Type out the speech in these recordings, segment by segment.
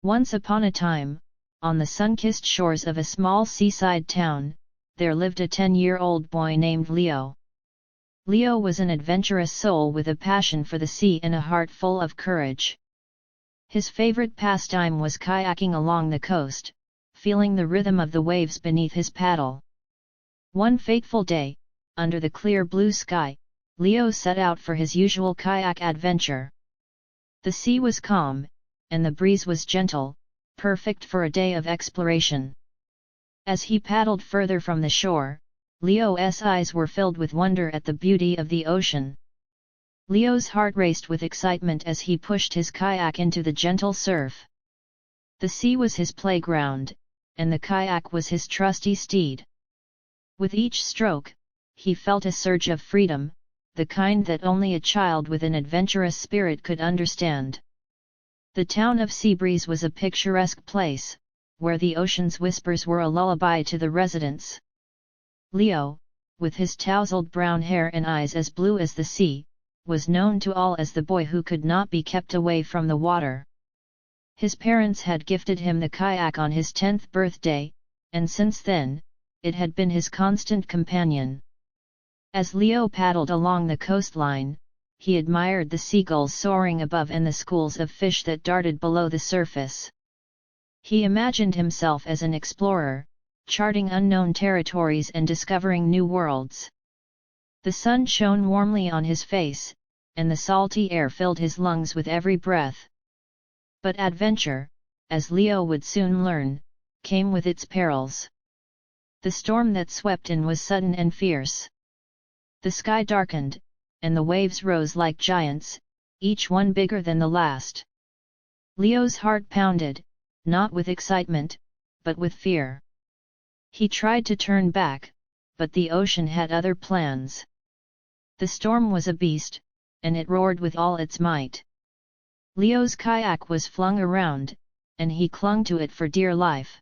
Once upon a time, on the sun-kissed shores of a small seaside town, there lived a 10-year-old boy named Leo. Leo was an adventurous soul with a passion for the sea and a heart full of courage. His favorite pastime was kayaking along the coast, feeling the rhythm of the waves beneath his paddle. One fateful day, under the clear blue sky, Leo set out for his usual kayak adventure. The sea was calm, and the breeze was gentle, perfect for a day of exploration. As he paddled further from the shore, Leo's eyes were filled with wonder at the beauty of the ocean. Leo's heart raced with excitement as he pushed his kayak into the gentle surf. The sea was his playground, and the kayak was his trusty steed. With each stroke, he felt a surge of freedom, the kind that only a child with an adventurous spirit could understand. The town of Seabreeze was a picturesque place, where the ocean's whispers were a lullaby to the residents. Leo, with his tousled brown hair and eyes as blue as the sea, was known to all as the boy who could not be kept away from the water. His parents had gifted him the kayak on his 10th birthday, and since then, it had been his constant companion. As Leo paddled along the coastline, he admired the seagulls soaring above and the schools of fish that darted below the surface. He imagined himself as an explorer, charting unknown territories and discovering new worlds. The sun shone warmly on his face, and the salty air filled his lungs with every breath. But adventure, as Leo would soon learn, came with its perils. The storm that swept in was sudden and fierce. The sky darkened, and the waves rose like giants, each one bigger than the last. Leo's heart pounded, not with excitement, but with fear. He tried to turn back, but the ocean had other plans. The storm was a beast, and it roared with all its might. Leo's kayak was flung around, and he clung to it for dear life.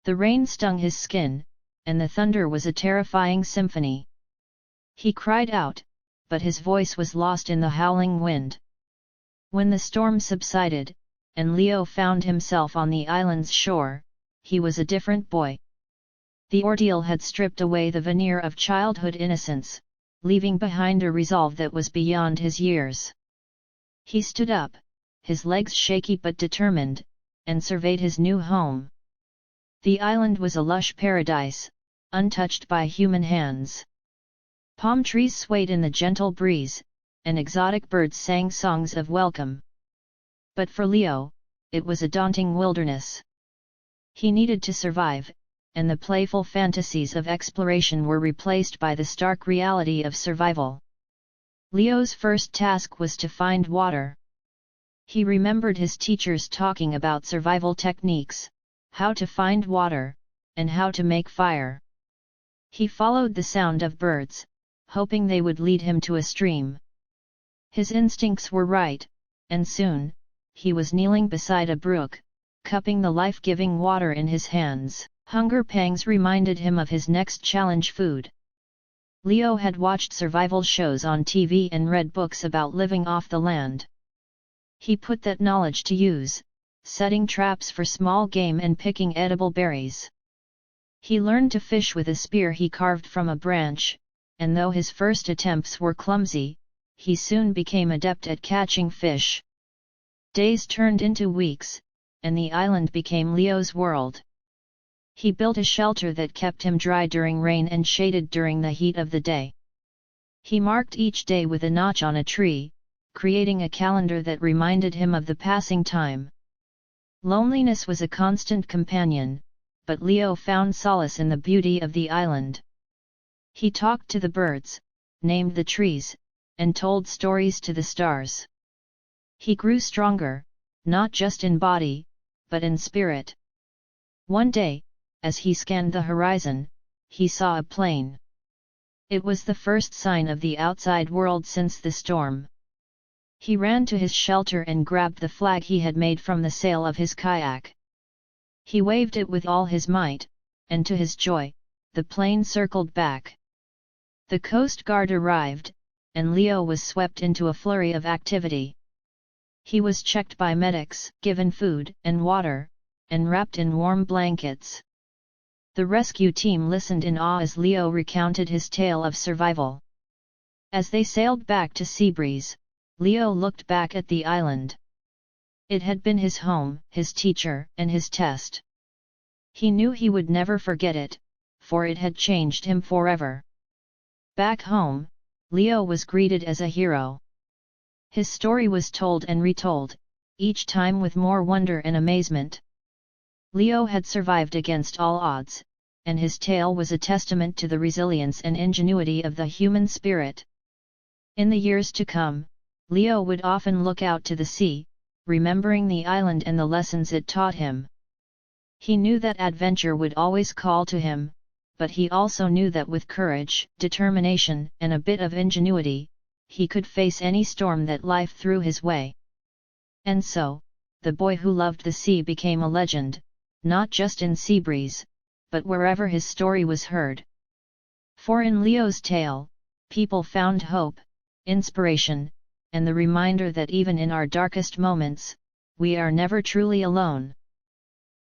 The rain stung his skin, and the thunder was a terrifying symphony. He cried out, but his voice was lost in the howling wind. When the storm subsided, and Leo found himself on the island's shore, he was a different boy. The ordeal had stripped away the veneer of childhood innocence, leaving behind a resolve that was beyond his years. He stood up, his legs shaky but determined, and surveyed his new home. The island was a lush paradise, untouched by human hands. Palm trees swayed in the gentle breeze, and exotic birds sang songs of welcome. But for Leo, it was a daunting wilderness. He needed to survive, and the playful fantasies of exploration were replaced by the stark reality of survival. Leo's first task was to find water. He remembered his teachers talking about survival techniques, how to find water, and how to make fire. He followed the sound of birds, hoping they would lead him to a stream. His instincts were right, and soon, he was kneeling beside a brook, cupping the life-giving water in his hands. Hunger pangs reminded him of his next challenge: food. Leo had watched survival shows on TV and read books about living off the land. He put that knowledge to use, setting traps for small game and picking edible berries. He learned to fish with a spear he carved from a branch, and though his first attempts were clumsy, he soon became adept at catching fish. Days turned into weeks, and the island became Leo's world. He built a shelter that kept him dry during rain and shaded during the heat of the day. He marked each day with a notch on a tree, creating a calendar that reminded him of the passing time. Loneliness was a constant companion, but Leo found solace in the beauty of the island. He talked to the birds, named the trees, and told stories to the stars. He grew stronger, not just in body, but in spirit. One day, as he scanned the horizon, he saw a plane. It was the first sign of the outside world since the storm. He ran to his shelter and grabbed the flag he had made from the sail of his kayak. He waved it with all his might, and to his joy, the plane circled back. The Coast Guard arrived, and Leo was swept into a flurry of activity. He was checked by medics, given food and water, and wrapped in warm blankets. The rescue team listened in awe as Leo recounted his tale of survival. As they sailed back to Seabreeze, Leo looked back at the island. It had been his home, his teacher, and his test. He knew he would never forget it, for it had changed him forever. Back home, Leo was greeted as a hero. His story was told and retold, each time with more wonder and amazement. Leo had survived against all odds, and his tale was a testament to the resilience and ingenuity of the human spirit. In the years to come, Leo would often look out to the sea, remembering the island and the lessons it taught him. He knew that adventure would always call to him, but he also knew that with courage, determination, and a bit of ingenuity, he could face any storm that life threw his way. And so, the boy who loved the sea became a legend, not just in Seabreeze, but wherever his story was heard. For in Leo's tale, people found hope, inspiration, and the reminder that even in our darkest moments, we are never truly alone.